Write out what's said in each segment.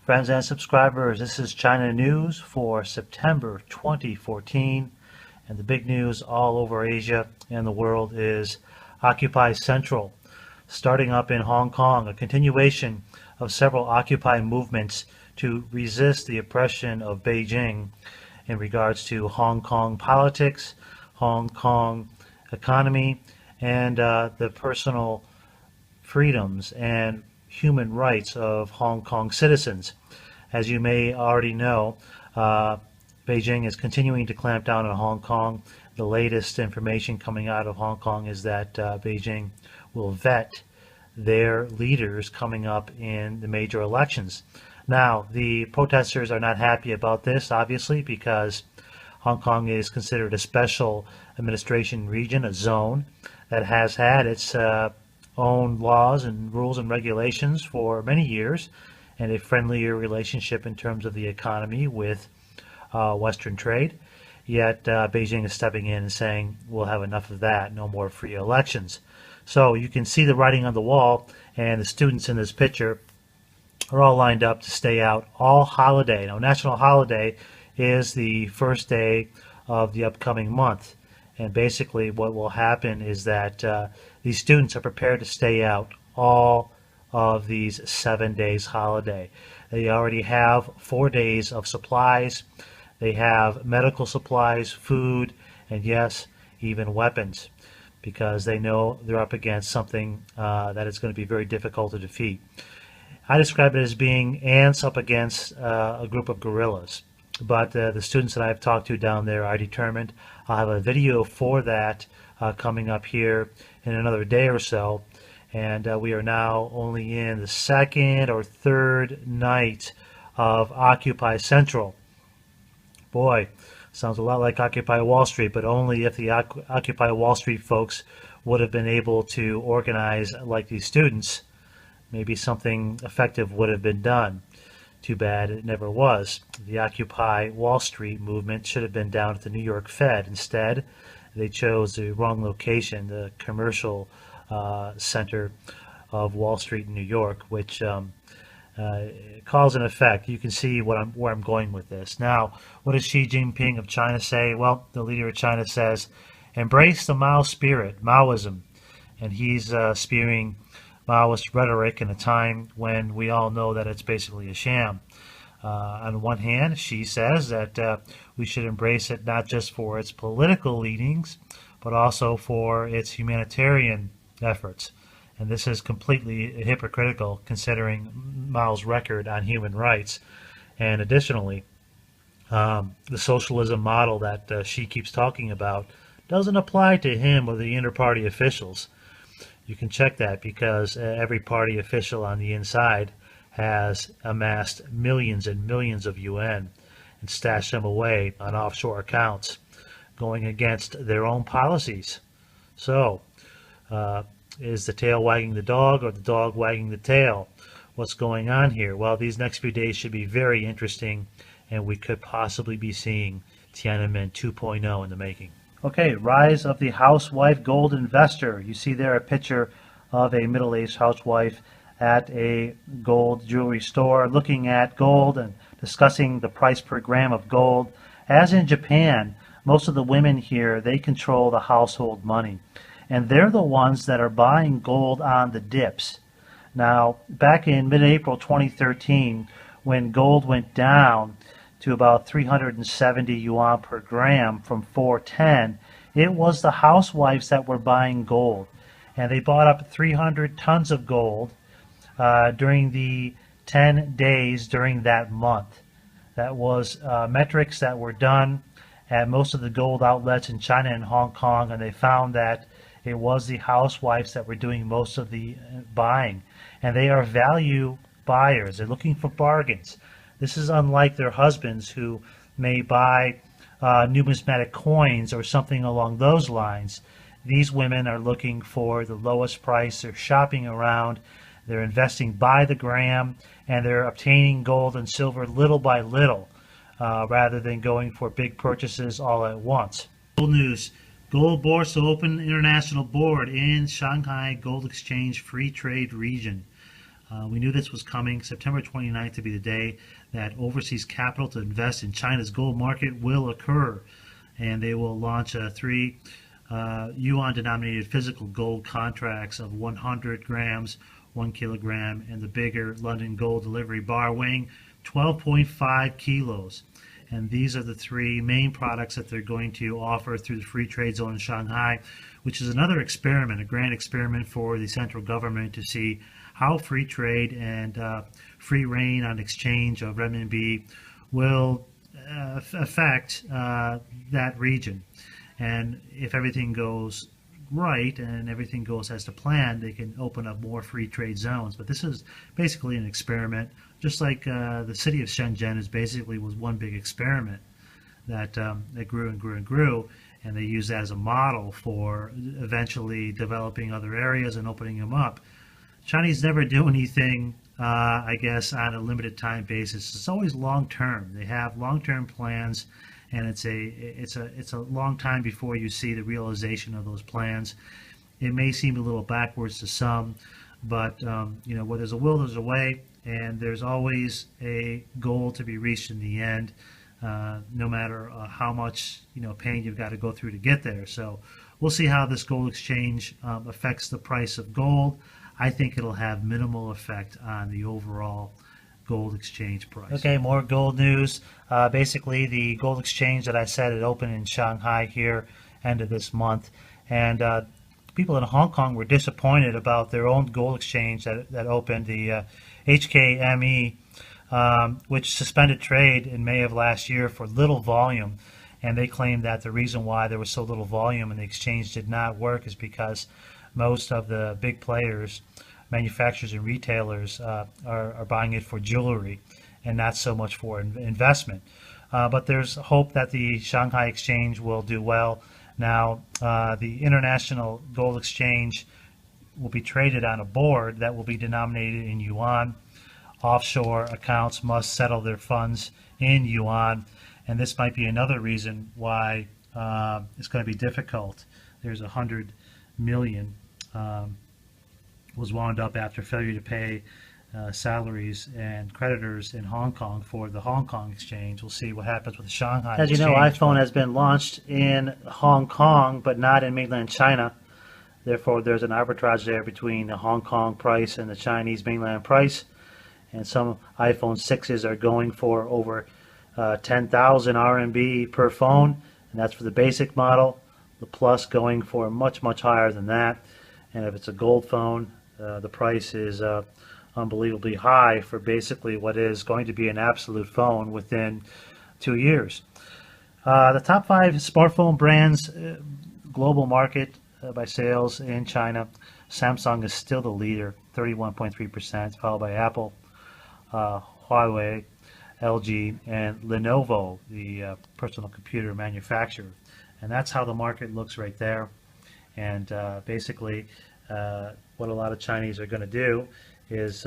Friends and subscribers, this is China News for September 2014, and the big news all over Asia and the world is Occupy Central, starting up in Hong Kong, a continuation of several Occupy movements to resist the oppression of Beijing in regards to Hong Kong politics, Hong Kong economy, and the personal freedoms and human rights of Hong Kong citizens. As you may already know, Beijing is continuing to clamp down on Hong Kong. The latest information coming out of Hong Kong is that Beijing will vet their leaders coming up in the major elections. Now, the protesters are not happy about this, obviously, because Hong Kong is considered a special administration region, a zone that has had its own laws and rules and regulations for many years, and a friendlier relationship in terms of the economy with Western trade. Yet Beijing is stepping in and saying, we'll have enough of that, no more free elections. So you can see the writing on the wall, and the students in this picture are all lined up to stay out all holiday. Now, national holiday is the first day of the upcoming month, and basically what will happen is that these students are prepared to stay out all of these 7 days holiday. They already have 4 days of supplies. They have medical supplies, food, and yes, even weapons, because they know they're up against something that is going to be very difficult to defeat. I describe it as being ants up against a group of gorillas. But the students that I've talked to down there are determined. I'll have a video for that coming up here in another day or so. And we are now only in the second or third night of Occupy Central. Boy, sounds a lot like Occupy Wall Street, but only if the Occupy Wall Street folks would have been able to organize like these students, maybe something effective would have been done. Too bad it never was. The Occupy Wall Street movement should have been down at the New York Fed. Instead, they chose the wrong location, the commercial center of Wall Street in New York, which cause and effect. You can see where I'm going with this. Now, what does Xi Jinping of China say? Well, the leader of China says, embrace the Mao spirit, Maoism. And he's spewing Maoist rhetoric in a time when we all know that it's basically a sham. On one hand, Xi says that we should embrace it not just for its political leanings, but also for its humanitarian efforts. And this is completely hypocritical considering Mao's record on human rights. And additionally, the socialism model that Xi keeps talking about doesn't apply to him or the inter-party officials. You can check that because every party official on the inside has amassed millions and millions of yuan and stashed them away on offshore accounts, going against their own policies. So, is the tail wagging the dog or the dog wagging the tail? What's going on here? Well, these next few days should be very interesting, and we could possibly be seeing Tiananmen 2.0 in the making. Okay, rise of the housewife gold investor. You see there a picture of a middle-aged housewife at a gold jewelry store looking at gold and discussing the price per gram of gold. As in Japan, most of the women here, they control the household money. And they're the ones that are buying gold on the dips. Now, back in mid-April 2013, when gold went down to about 370 yuan per gram from 410, it was the housewives that were buying gold. And they bought up 300 tons of gold during the 10 days during that month. That was metrics that were done at most of the gold outlets in China and Hong Kong, and they found that it was the housewives that were doing most of the buying. And they are value buyers. They're looking for bargains. This is unlike their husbands who may buy numismatic coins or something along those lines. These women are looking for the lowest price. They're shopping around. They're investing by the gram, and they're obtaining gold and silver little by little rather than going for big purchases all at once. Gold news. Gold Bourse open international board in Shanghai Gold Exchange Free Trade Region. We knew this was coming. September 29th to be the day that overseas capital to invest in China's gold market will occur. And they will launch three yuan-denominated physical gold contracts of 100 grams, 1 kilogram, and the bigger London gold delivery bar weighing 12.5 kilos. And these are the three main products that they're going to offer through the free trade zone in Shanghai, which is another experiment, a grand experiment for the central government to see how free trade and free reign on exchange of renminbi will affect that region. And if everything goes right and everything goes as to plan, they can open up more free trade zones. But this is basically an experiment, just like the city of Shenzhen was one big experiment that grew and grew and grew, and they used that as a model for eventually developing other areas and opening them up. Chinese never do anything, I guess, on a limited time basis. It's always long term. They have long term plans, and it's a long time before you see the realization of those plans. It may seem a little backwards to some, but where there's a will, there's a way, and there's always a goal to be reached in the end, no matter how much pain you've got to go through to get there. So we'll see how this gold exchange affects the price of gold. I think it'll have minimal effect on the overall gold exchange price. Okay, more gold news. Basically, the gold exchange that I said it opened in Shanghai here end of this month, and people in Hong Kong were disappointed about their own gold exchange that opened, the HKME, which suspended trade in May of last year for little volume, and they claimed that the reason why there was so little volume and the exchange did not work is because most of the big players, manufacturers and retailers, are buying it for jewelry and not so much for investment. But there's hope that the Shanghai Exchange will do well. Now, the International Gold Exchange will be traded on a board that will be denominated in yuan. Offshore accounts must settle their funds in yuan, and this might be another reason why it's going to be difficult. There's 100 million was wound up after failure to pay salaries and creditors in Hong Kong for the Hong Kong exchange. We'll see what happens with the Shanghai exchange. As you know, iPhone has been launched in Hong Kong, but not in mainland China. Therefore, there's an arbitrage there between the Hong Kong price and the Chinese mainland price. And some iPhone 6s are going for over 10,000 RMB per phone, and that's for the basic model. The Plus going for much, much higher than that. And if it's a gold phone, the price is unbelievably high for basically what is going to be an absolute phone within 2 years. The top 5 smartphone brands, global market by sales in China. Samsung is still the leader, 31.3%, followed by Apple, Huawei, LG, and Lenovo, the personal computer manufacturer. And that's how the market looks right there. And basically, what a lot of Chinese are going to do is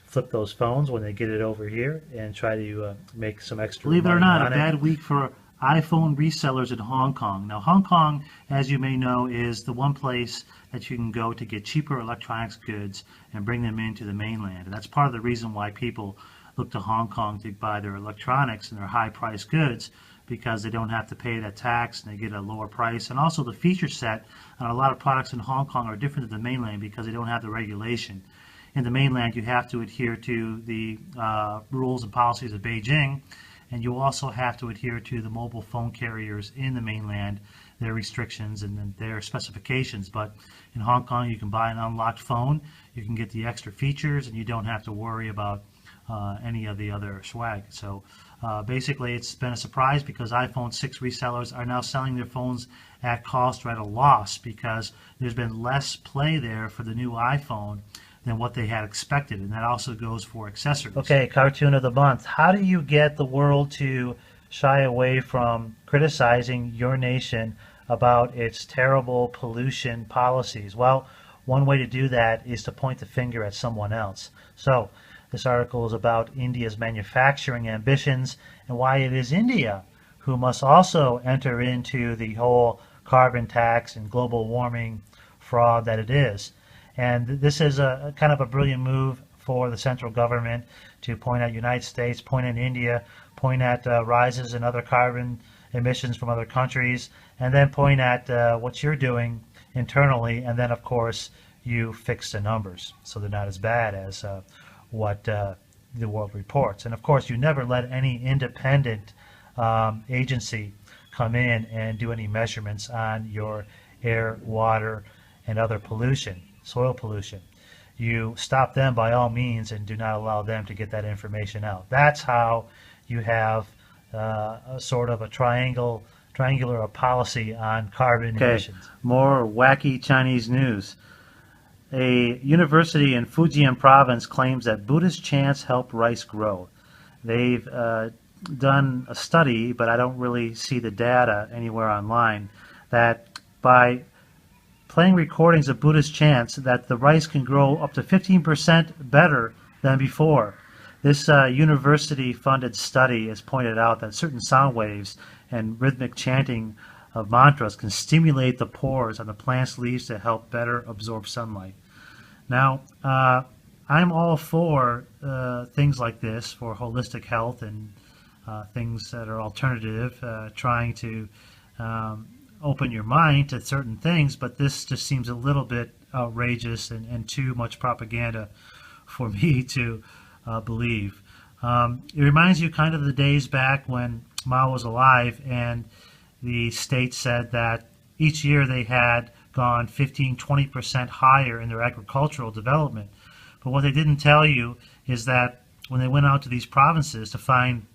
flip those phones when they get it over here and try to make some extra money. Believe it or not, a bad week for iPhone resellers in Hong Kong. Now, Hong Kong, as you may know, is the one place that you can go to get cheaper electronics goods and bring them into the mainland. And that's part of the reason why people look to Hong Kong to buy their electronics and their high-priced goods, because they don't have to pay that tax and they get a lower price. And also the feature set on a lot of products in Hong Kong are different than the mainland because they don't have the regulation. In the mainland, you have to adhere to the rules and policies of Beijing, and you also have to adhere to the mobile phone carriers in the mainland, their restrictions and their specifications. But in Hong Kong, you can buy an unlocked phone, you can get the extra features, and you don't have to worry about any of the other swag. So basically, it's been a surprise because iPhone 6 resellers are now selling their phones at cost or at a loss because there's been less play there for the new iPhone than what they had expected, and that also goes for accessories. Okay, cartoon of the month. How do you get the world to shy away from criticizing your nation about its terrible pollution policies? Well, one way to do that is to point the finger at someone else. So this article is about India's manufacturing ambitions and why it is India who must also enter into the whole carbon tax and global warming fraud that it is. And this is a kind of a brilliant move for the central government to point at United States, point at India, point at rises in other carbon emissions from other countries, and then point at what you're doing internally, and then of course you fix the numbers so they're not as bad as what the world reports. And of course you never let any independent agency come in and do any measurements on your air, water, and other pollution, soil pollution. You stop them by all means and do not allow them to get that information out. That's how you have a sort of a triangular policy on carbon emissions. More wacky Chinese news. A university in Fujian province claims that Buddhist chants help rice grow. They've done a study, but I don't really see the data anywhere online, that by playing recordings of Buddhist chants, that the rice can grow up to 15% better than before. This university-funded study has pointed out that certain sound waves and rhythmic chanting of mantras can stimulate the pores on the plant's leaves to help better absorb sunlight. Now, I'm all for things like this, for holistic health and things that are alternative, trying to open your mind to certain things, but this just seems a little bit outrageous and too much propaganda for me to believe. It reminds you kind of the days back when Mao was alive and the state said that each year they had gone 15-20% higher in their agricultural development. But what they didn't tell you is that when they went out to these provinces to find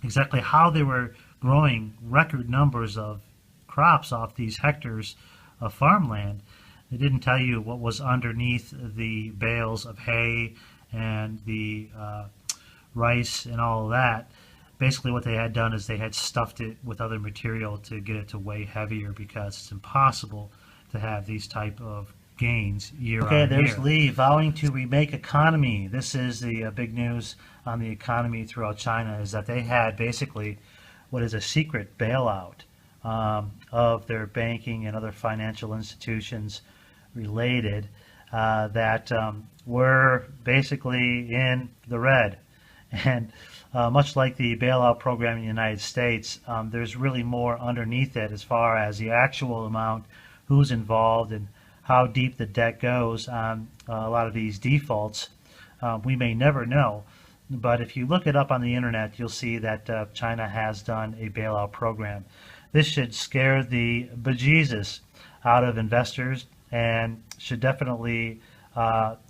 exactly how they were growing record numbers of crops off these hectares of farmland, they didn't tell you what was underneath the bales of hay and the rice and all of that. Basically what they had done is they had stuffed it with other material to get it to weigh heavier, because it's impossible to have these type of gains year on year. Okay, there's Li vowing to remake economy. This is the big news on the economy throughout China, is that they had basically what is a secret bailout of their banking and other financial institutions related that were basically in the red. And much like the bailout program in the United States, there's really more underneath it as far as the actual amount, who's involved, and how deep the debt goes on a lot of these defaults. We may never know, but if you look it up on the internet, you'll see that China has done a bailout program. This should scare the bejesus out of investors and should definitely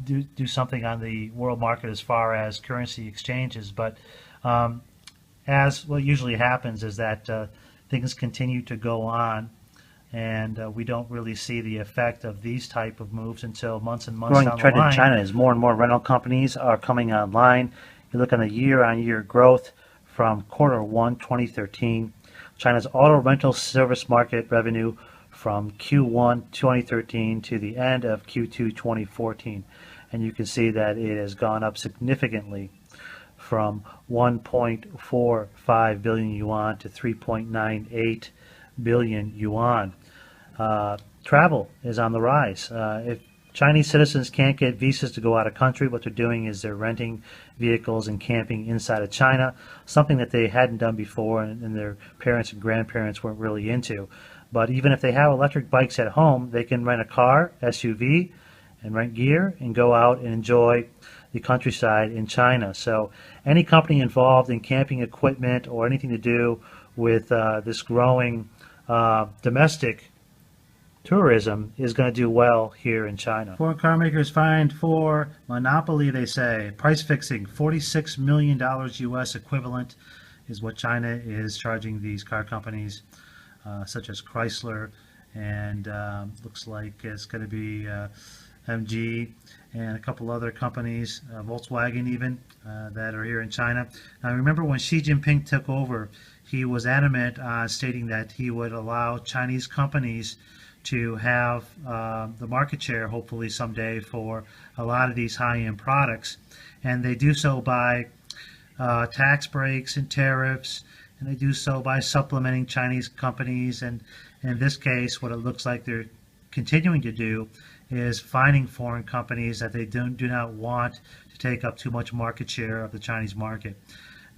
do something on the world market as far as currency exchanges. But as what usually happens is that things continue to go on, and we don't really see the effect of these type of moves until months and months down the line. Growing trend in China is more and more rental companies are coming online. You look on the year-on-year growth from Q1 2013. China's auto rental service market revenue from Q1 2013 to the end of Q2 2014, and you can see that it has gone up significantly from 1.45 billion yuan to 3.98 billion yuan. Travel is on the rise. If Chinese citizens can't get visas to go out of country, what they're doing is they're renting vehicles and camping inside of China, something that they hadn't done before and their parents and grandparents weren't really into. But even if they have electric bikes at home, they can rent a car, SUV, and rent gear and go out and enjoy the countryside in China. So any company involved in camping equipment or anything to do with this growing domestic tourism is going to do well here in China. Foreign car makers fined for monopoly, they say. Price fixing, $46 million US equivalent is what China is charging these car companies, such as Chrysler, and looks like it's going to be MG and a couple other companies, Volkswagen even, that are here in China. Now remember, when Xi Jinping took over, he was adamant on stating that he would allow Chinese companies to have the market share, hopefully someday, for a lot of these high-end products. And they do so by tax breaks and tariffs, and they do so by supplementing Chinese companies. And in this case, what it looks like they're continuing to do is finding foreign companies that they do not want to take up too much market share of the Chinese market.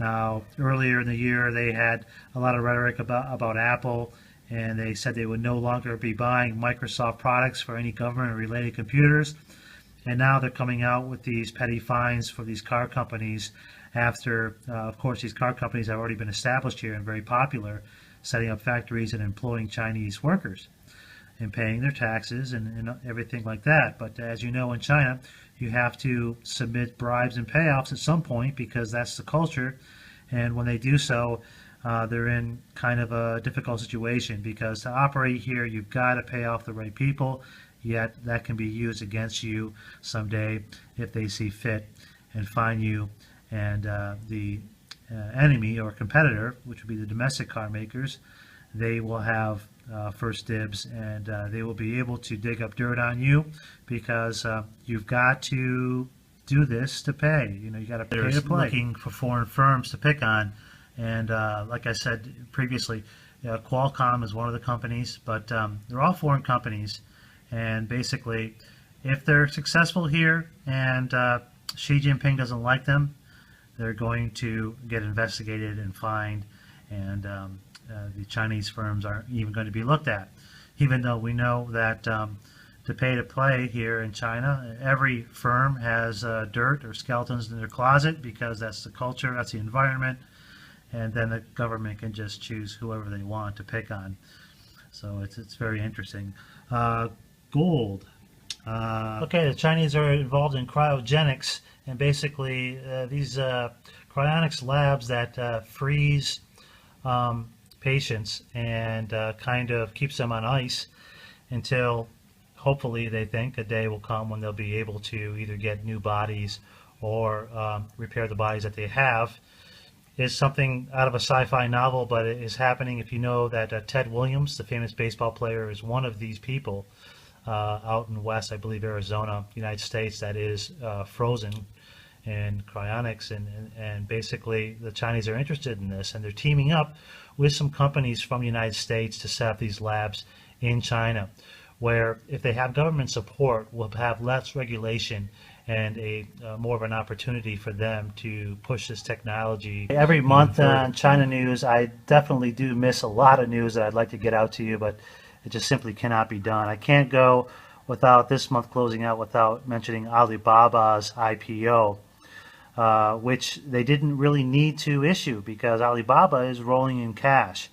Now, earlier in the year, they had a lot of rhetoric about Apple, and they said they would no longer be buying Microsoft products for any government-related computers. And now they're coming out with these petty fines for these car companies after, of course, these car companies have already been established here and very popular, setting up factories and employing Chinese workers and paying their taxes and everything like that. But as you know, in China, you have to submit bribes and payoffs at some point because that's the culture. And when they do so, they're in kind of a difficult situation because to operate here, you've got to pay off the right people, yet that can be used against you someday if they see fit and fine you and the enemy or competitor, which would be the domestic car makers. They will have first dibs, and they will be able to dig up dirt on you because you've got to do this to pay. You know, you got to pay to play. Looking for foreign firms to pick on, and like I said previously, Qualcomm is one of the companies, but they're all foreign companies, and basically, if they're successful here and Xi Jinping doesn't like them, they're going to get investigated and fined, and the Chinese firms aren't even going to be looked at, even though we know that to pay to play here in China, every firm has dirt or skeletons in their closet because that's the culture, that's the environment, and then the government can just choose whoever they want to pick on. So it's very interesting. Gold. Okay, the Chinese are involved in cryogenics, and basically these cryonics labs that freeze patients and kind of keeps them on ice until hopefully they think a day will come when they'll be able to either get new bodies or repair the bodies that they have, is something out of a sci-fi novel, but it is happening. If you know that Ted Williams, the famous baseball player, is one of these people out in West, I believe Arizona, United States, that is frozen in cryonics, and basically the Chinese are interested in this, and they're teaming up with some companies from the United States to set up these labs in China, where if they have government support, we'll have less regulation and a more of an opportunity for them to push this technology. Every month on China News, I definitely do miss a lot of news that I'd like to get out to you, but it just simply cannot be done. I can't go without this month closing out without mentioning Alibaba's IPO, which they didn't really need to issue because Alibaba is rolling in cash.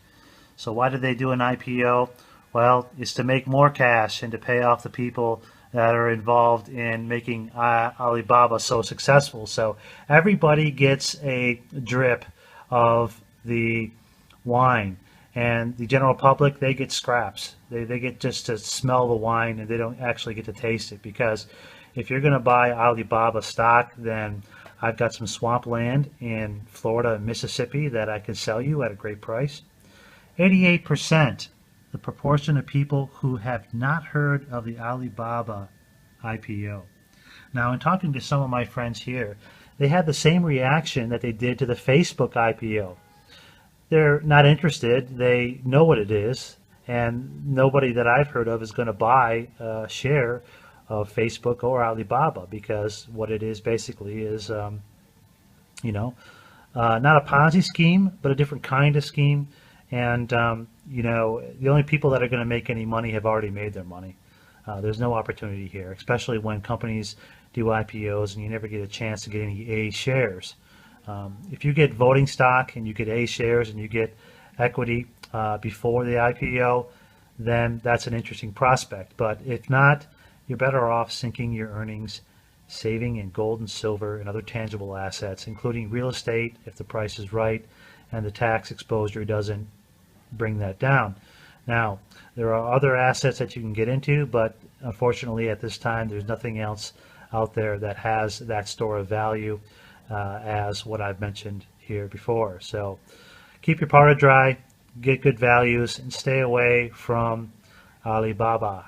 So why did they do an IPO? Well, it's to make more cash and to pay off the people that are involved in making Alibaba so successful. So everybody gets a drip of the wine, and the general public, they get scraps. They get just to smell the wine, and they don't actually get to taste it, because if you're going to buy Alibaba stock, then I've got some swampland in Florida and Mississippi that I can sell you at a great price. 88%, the proportion of people who have not heard of the Alibaba IPO. Now, in talking to some of my friends here, they had the same reaction that they did to the Facebook IPO. They're not interested. They know what it is, and nobody that I've heard of is going to buy a share of Facebook or Alibaba, because what it is basically is, not a Ponzi scheme, but a different kind of scheme. And, the only people that are going to make any money have already made their money. There's no opportunity here, especially when companies do IPOs and you never get a chance to get any A shares. If you get voting stock and you get A shares and you get equity before the IPO, then that's an interesting prospect. But if not, you're better off sinking your earnings, saving in gold and silver and other tangible assets, including real estate if the price is right and the tax exposure doesn't bring that down. Now, there are other assets that you can get into, but unfortunately at this time there's nothing else out there that has that store of value as what I've mentioned here before. So keep your powder dry, get good values, and stay away from Alibaba.